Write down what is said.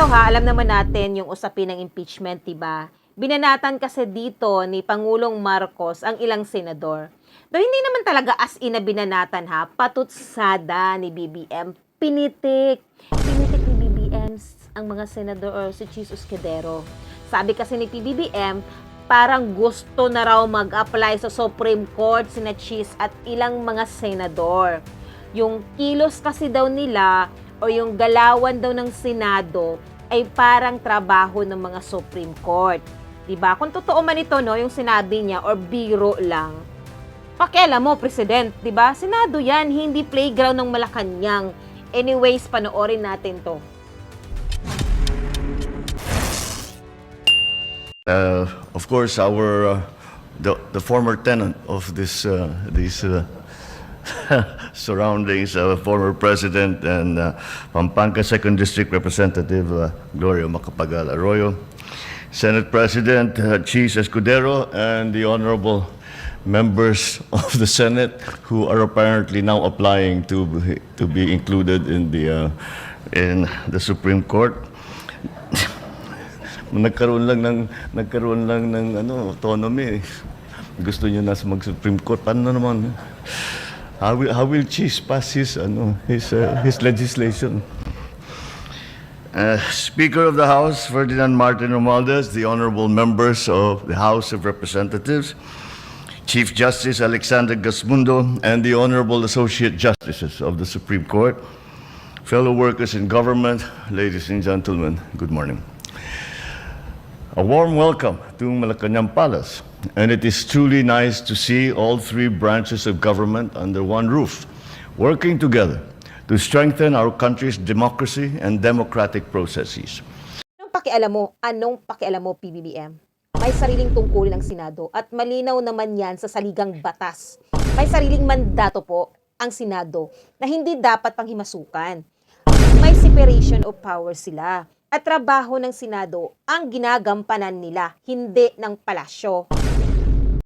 Ito ha, alam naman natin yung usapin ng impeachment, diba? Binanatan kasi dito ni Pangulong Marcos ang ilang senador. Though hindi naman talaga as in na binanatan ha, patutsada ni BBM, pinitik. Pinitik ni BBM ang mga senador or si Chis Escudero. Sabi kasi ni PBBM, parang gusto na raw mag-apply sa Supreme Court sina Chis at ilang mga senador. Yung kilos kasi daw nila o yung galawan daw ng Senado ay parang trabaho ng mga Supreme Court. Diba? Kung totoo man ito, no, yung sinabi niya or biro lang, pakialam mo, President, diba? Senado yan, hindi playground ng Malacanang. Anyways, panoorin natin to. Of course, the former tenant of these surroundings, former President and Pampanga 2nd District Representative Gloria Macapagal Arroyo, Senate President Chis Escudero, and the honorable members of the Senate who are apparently now applying to be included in the Supreme Court. Nagkaroon lang ng autonomy. Gusto niyo na mag-Supreme Court. Paano naman? How will Chis pass his legislation? Speaker of the House Ferdinand Martin Romualdez, the honorable members of the House of Representatives, Chief Justice Alexander Gasmundo, and the honorable Associate Justices of the Supreme Court, fellow workers in government, ladies and gentlemen, good morning. A warm welcome to Malacanang Palace, and it is truly nice to see all three branches of government under one roof, working together to strengthen our country's democracy and democratic processes. Anong pakialam mo, PBBM? May sariling tungkulin ang Senado at malinaw naman yan sa saligang batas. May sariling mandato po ang Senado na hindi dapat panghimasukan. May separation of power sila. At trabaho ng Senado ang ginagampanan nila, hindi ng palasyo.